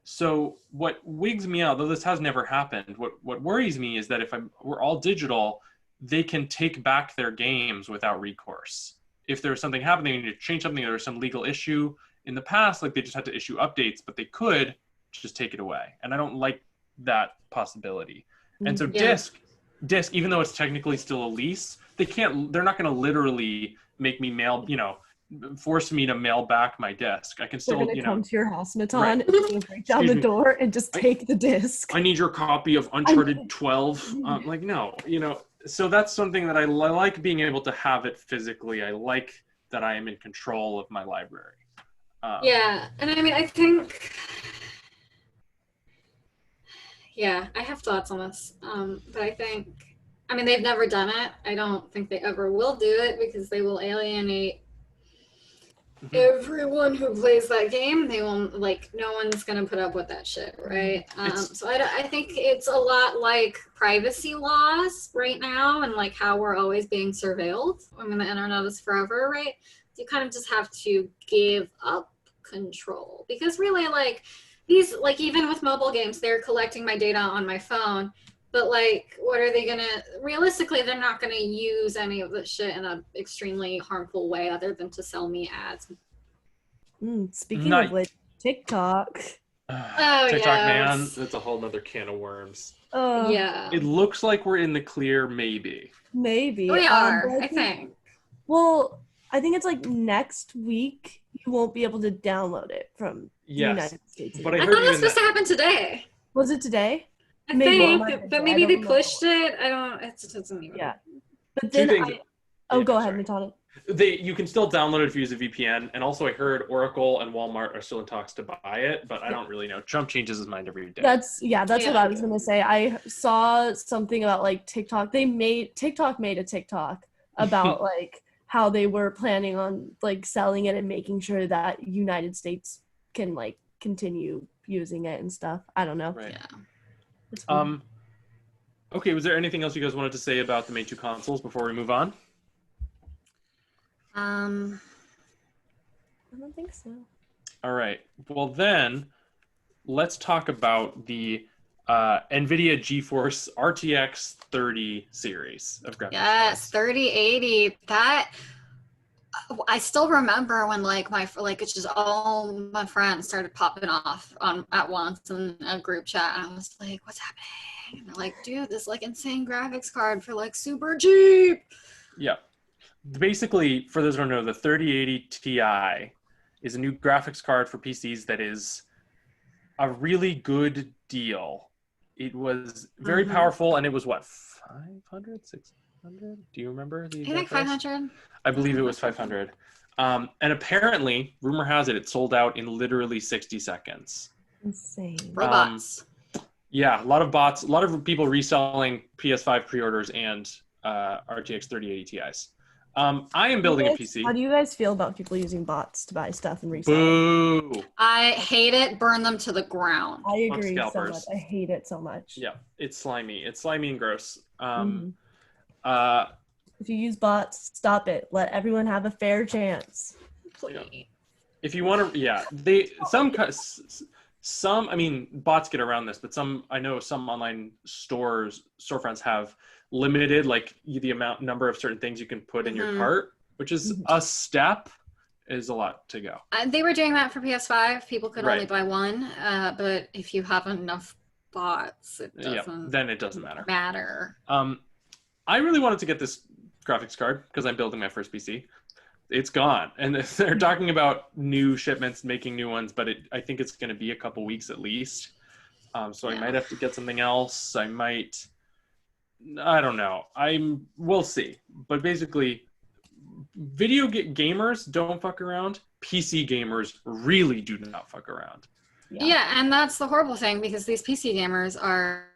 So what wigs me out, though this has never happened, what worries me is that if we're all digital, they can take back their games without recourse. If there's something happening, they need to change something, or there's some legal issue. In the past, like they just had to issue updates, but they could just take it away. And I don't like that possibility. And so disc, even though it's technically still a lease, they're not going to literally make me force me to mail back my disc. I can still, They're going to come to your house, Natan, right. and they're going to break down the door and just take the disc. I need your copy of Uncharted 12. No, so that's something that I like, being able to have it physically. I like that I am in control of my library. And I mean, I think, I have thoughts on this, but I think, they've never done it. I don't think they ever will do it because they will alienate everyone who plays that game. They won't, no one's gonna put up with that shit, right? So I think it's a lot like privacy laws right now, and like how we're always being surveilled. The internet is forever, right? You kind of just have to give up control, because really, these, even with mobile games, they're collecting my data on my phone, but what are they gonna, realistically, they're not gonna use any of this shit in an extremely harmful way other than to sell me ads. Speaking of which, TikTok. TikTok, man, that's a whole nother can of worms. It looks like we're in the clear, maybe. We are, I think. Well, I think it's next week you won't be able to download it from the United States. But I thought it was supposed to happen today. Was it today? I think, but maybe they pushed it. It doesn't even. Yeah. But then go ahead, Natan. You can still download it if you use a VPN, and also I heard Oracle and Walmart are still in talks to buy it, but I don't really know. Trump changes his mind every day. That's what I was gonna say. I saw something about TikTok. TikTok made a TikTok about how they were planning on selling it and making sure that United States can continue using it and stuff. I don't know. Right. Yeah. Okay, was there anything else you guys wanted to say about the main two consoles before we move on? I don't think so. All right. Well, then let's talk about the Nvidia GeForce RTX 30 series of graphics. Yes, 3080. That I still remember when it's just all my friends started popping off at once in a group chat, and I was like, "What's happening?" And they're like, "Dude, this insane graphics card for super cheap." Yeah. Basically, for those who don't know, the 3080 Ti is a new graphics card for PCs that is a really good deal. It was very powerful, and it was what, 500, 600? Do you remember the exact price? 500. I believe it was 500. And apparently, rumor has it sold out in literally 60 seconds. Insane. Robots. Yeah, a lot of bots, a lot of people reselling PS5 pre-orders and RTX 3080 Ti's. I am building a PC. How do you guys feel about people using bots to buy stuff and resell Boo! it? I hate it. Burn them to the ground. I agree so much. I hate it so much. Yeah, it's slimy. It's slimy and gross. If you use bots, stop it. Let everyone have a fair chance. Please. Yeah. If you want to, some. I mean, bots get around this, but I know some online storefronts have limited the number of certain things you can put in your cart, which is a step. is a lot to go. They were doing that for PS5. People could only Right. buy one, but if you have enough bots, it Yeah, doesn't then it doesn't matter. I really wanted to get this graphics card because I'm building my first PC. It's gone, and they're talking about new shipments, making new ones, but I think it's going to be a couple weeks at least. So I Yeah. might have to get something else. I don't know. We'll see. But basically, video gamers don't fuck around. PC gamers really do not fuck around. Yeah, and that's the horrible thing, because these PC gamers are,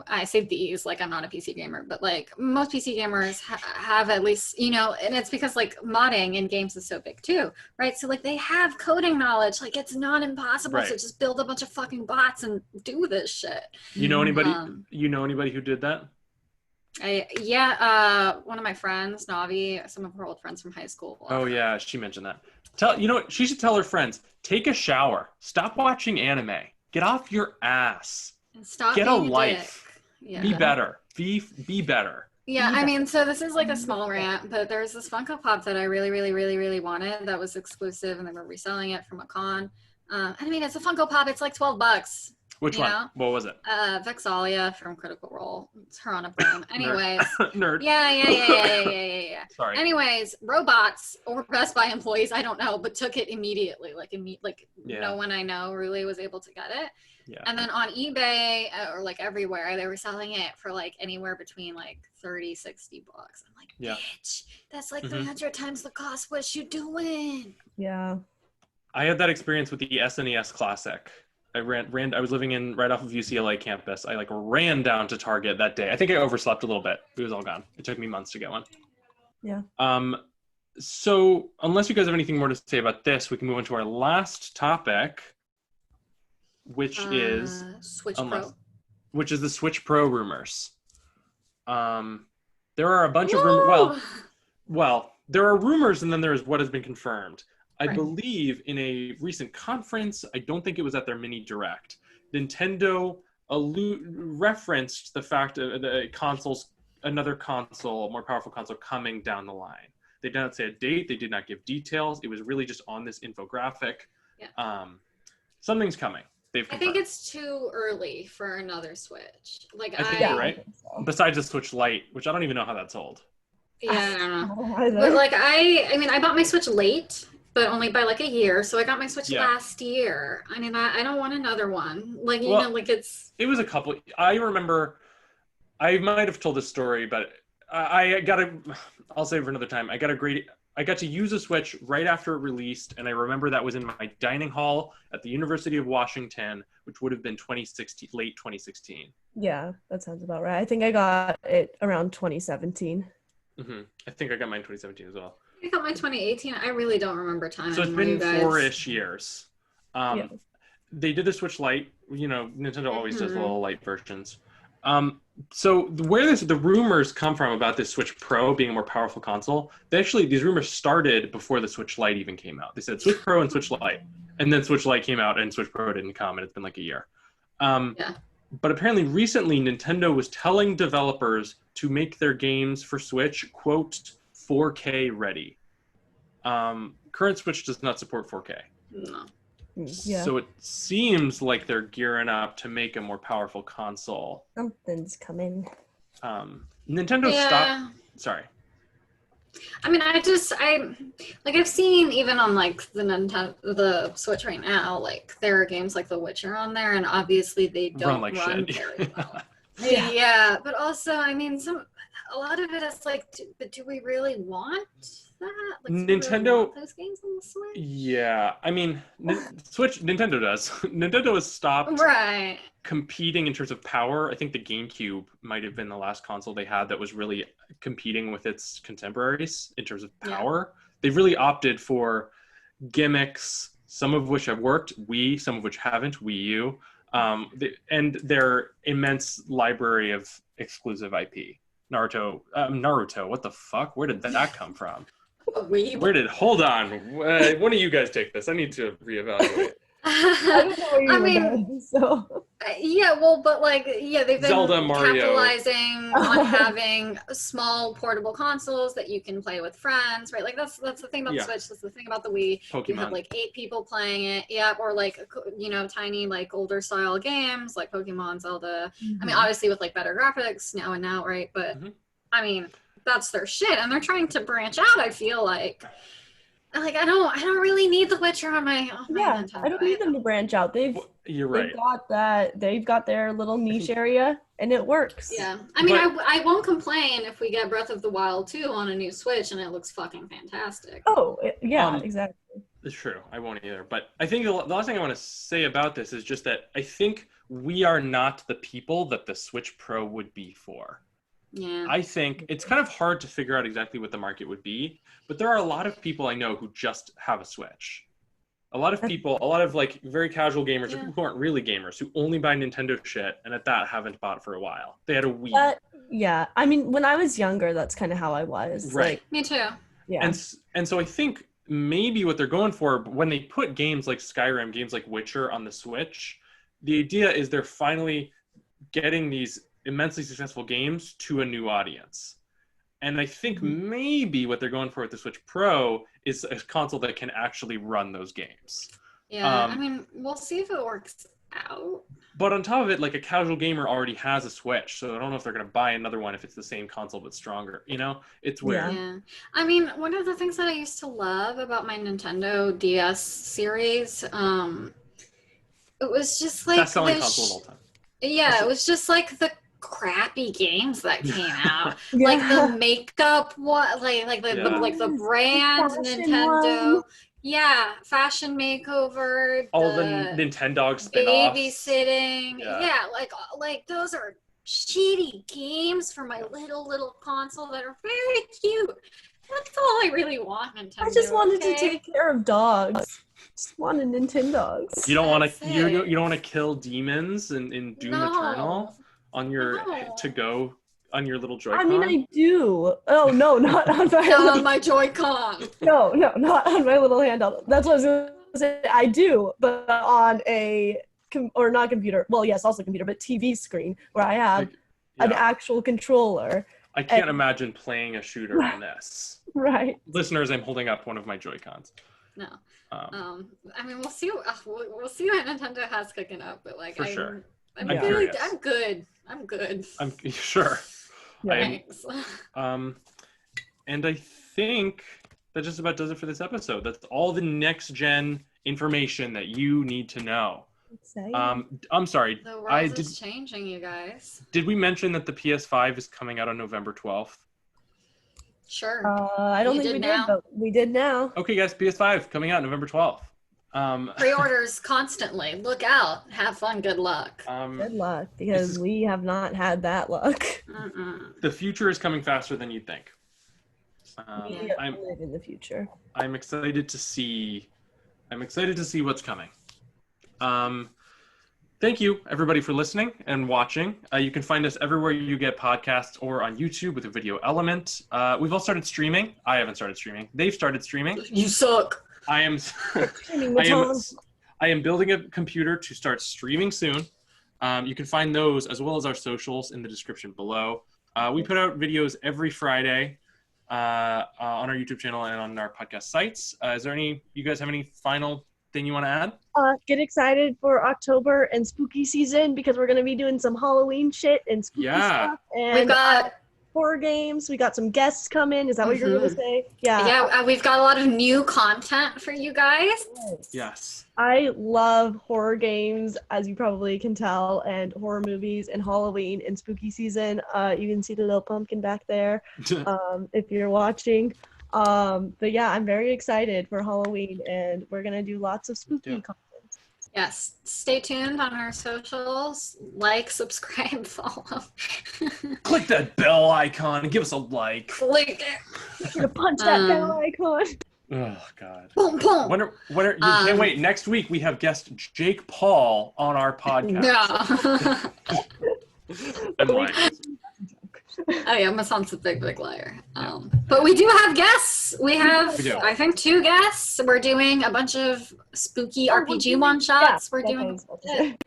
I say these like I'm not a PC gamer, but like most PC gamers have at least, you know, and it's because like modding in games is so big too, right? So like they have coding knowledge. Like it's not impossible to just build a bunch of fucking bots and do this shit. You know anybody? You know anybody who did that? One of my friends, Navi, some of her old friends from high school. Oh yeah, she mentioned that. You know what? She should tell her friends, take a shower, stop watching anime, get off your ass, and stop get a being life, Yeah. be better, be better. Yeah, I mean, so this is like a small rant, but there's this Funko Pop that I really, really, really, really wanted that was exclusive, and they were reselling it from a con. I mean, it's a Funko Pop. It's like $12. Which one? Know? What was it? Vexalia from Critical Role. It's her on a broom. Anyways. Nerd. Yeah. Sorry. Anyways, robots or Best Buy employees, I don't know, but took it immediately. No one I know really was able to get it. Yeah. And then on eBay or like everywhere, they were selling it for like anywhere between like $30, $60. I'm like, bitch, that's like 300 times the cost. What you doing? Yeah. I had that experience with the SNES Classic. I was living right off of UCLA campus. I like ran down to Target that day. I think I overslept a little bit. It was all gone. It took me months to get one. Yeah. So unless you guys have anything more to say about this, we can move on to our last topic, which is Switch Pro. Which is the Switch Pro rumors. There are a bunch of rumors. Well, there are rumors, and then there's what has been confirmed. I believe in a recent conference, I don't think it was at their mini direct, Nintendo referenced the fact of another console, more powerful console coming down the line. They did not say a date. They did not give details. It was really just on this infographic. Yeah. Something's coming. I think it's too early for another Switch. I think you're right. So. Besides the Switch Lite, which I don't even know how that's sold. Yeah, I don't know. But like I bought my Switch late, but only by like a year. So I got my Switch last year. I mean, I don't want another one. Like, you know, like it was a couple. I remember, I might have told this story, but I'll save it for another time. I got to use a Switch right after it released. And I remember that was in my dining hall at the University of Washington, which would have been late 2016. Yeah, that sounds about right. I think I got it around 2017. I think I got mine 2017 as well. I got my 2018. I really don't remember time. So it's been 4-ish years. They did the Switch Lite. You know, Nintendo always does little light versions. So where the rumors come from about this Switch Pro being a more powerful console, these rumors started before the Switch Lite even came out. They said Switch Pro and Switch Lite, and then Switch Lite came out and Switch Pro didn't come, and it's been like a year. But apparently recently Nintendo was telling developers to make their games for Switch, quote, 4K ready. Current Switch does not support 4K. No. Yeah. So it seems like they're gearing up to make a more powerful console. Something's coming. Nintendo stopped. Sorry. I mean, I've seen even on like the Switch right now, like there are games like The Witcher on there, and obviously they don't run very well. Yeah, but also, I mean, a lot of it is like, but do we really want that? Like, Nintendo really want those games on the Switch? Yeah, I mean, Nintendo does. Nintendo has stopped competing in terms of power. I think the GameCube might have been the last console they had that was really competing with its contemporaries in terms of power. They've really opted for gimmicks, some of which have worked, some of which haven't, Wii U, and their immense library of exclusive IP. Naruto, what the fuck? Where did that come from? Hold on. One of you guys take this. I need to reevaluate. I don't know where you I were mean, going, so. yeah, well, but like, yeah, they've been Zelda, Mario. capitalizing on having small portable consoles that you can play with friends, right? Like that's the thing about the Yeah. Switch. That's the thing about the Wii. You have Pokemon. like 8 people playing it, yeah, or like tiny like older style games like Pokemon, Zelda. I mean, obviously with like better graphics now and now, right? But I mean, that's their shit, and they're trying to branch out. I feel like I don't really need The Witcher on my Yeah, Nintendo. I don't need them to branch out. You're They've right. got that. They've got their little niche area, and it works. Yeah, I mean, But- I won't complain if we get Breath of the Wild 2 on a new Switch and it looks fucking fantastic. Oh, yeah, exactly. It's true. I won't either. But I think the last thing I want to say about this is just that I think we are not the people that the Switch Pro would be for. Yeah. I think it's kind of hard to figure out exactly what the market would be, but there are a lot of people I know who just have a Switch. A lot of people, a lot of like very casual gamers or people who aren't really gamers who only buy Nintendo shit and at that haven't bought for a while. They had a Wii. Yeah, I mean, when I was younger, that's kind of how I was. Right. Like, Me too. yeah. And so I think maybe what they're going for when they put games like Skyrim, games like Witcher on the Switch, the idea is they're finally getting these immensely successful games to a new audience. And I think maybe what they're going for with the Switch Pro is a console that can actually run those games. Yeah, I mean, we'll see if it works out. But on top of it, like a casual gamer already has a Switch, so I don't know if they're going to buy another one if it's the same console but stronger. You know, it's weird. Yeah. I mean, one of the things that I used to love about my Nintendo DS series, it was just like Best-selling console of all time. Yeah, it was just like the crappy games that came out, like the makeup one, like the brand Fashion Nintendo. one. Yeah, Fashion Makeover. All the Nintendo spin-offs. Babysitting. Yeah. Yeah, like those are shitty games for my little console that are very cute. That's all I really want, Nintendo. I just wanted to take care of dogs. Just wanted Nintendogs. You don't want That's to. it. You don't want to kill demons in Doom Eternal on your to-go on your little Joy-Con. I mean, I do. Oh no, not on my. on my Joy-Con. No, not on my little handheld. That's what I was gonna say. I do, but on a or not computer. Well, yes, also computer, but TV screen where I have an actual controller. I can't imagine playing a shooter on this. Right. Listeners, I'm holding up one of my Joy-Cons. No. I mean, we'll see. We'll see what Nintendo has cooking up, but like, For sure. I'm curious. I'm good. I'm good. I'm sure. Thanks. And I think that just about does it for this episode. That's all the next gen information that you need to know. I'm sorry. The world is changing, you guys. Did we mention that the PS5 is coming out on November 12th? Sure. I don't think we did, but we did now. Okay, guys, PS5 coming out November 12th. Pre-orders constantly. Look out. Have fun. Good luck. Good luck, because we have not had that luck. The future is coming faster than you'd think. We live in the future. I'm excited to see. What's coming. Thank you, everybody, for listening and watching. You can find us everywhere you get podcasts or on YouTube with a video element. We've all started streaming. I haven't started streaming. They've started streaming. You suck. I am building a computer to start streaming soon. You can find those as well as our socials in the description below. We put out videos every Friday on our YouTube channel and on our podcast sites. You guys have any final thing you want to add? Get excited for October and spooky season, because we're going to be doing some Halloween shit and spooky stuff. And we've got horror games. We got some guests coming. Is that what you're going to say? Yeah, we've got a lot of new content for you guys. Yes. I love horror games, as you probably can tell, and horror movies and Halloween and spooky season. You can see the little pumpkin back there if you're watching. But yeah, I'm very excited for Halloween, and we're gonna do lots of spooky content. Yes, stay tuned on our socials. Like, subscribe, follow. Click that bell icon and give us a like. Click it. Make sure to punch that bell icon. Oh God. Boom, boom. When are you can't wait. Next week we have guest Jake Paul on our podcast. Yeah. I'm lying. Oh yeah, Mason's a big liar. But we do have guests. We have, I think, 2 guests. We're doing a bunch of spooky Oh, RPG doing- one-shots. yeah, We're that's what I doing was about to say.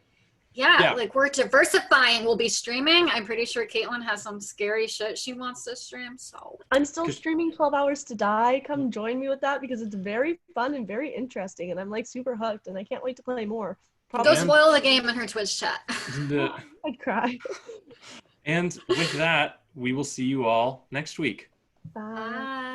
yeah, like we're diversifying. We'll be streaming. I'm pretty sure Caitlin has some scary shit she wants to stream. So I'm still streaming 12 Hours to Die. Come join me with that because it's very fun and very interesting, and I'm like super hooked, and I can't wait to play more. go spoil the game in her Twitch chat. I'd cry. And with that, we will see you all next week. Bye. Bye.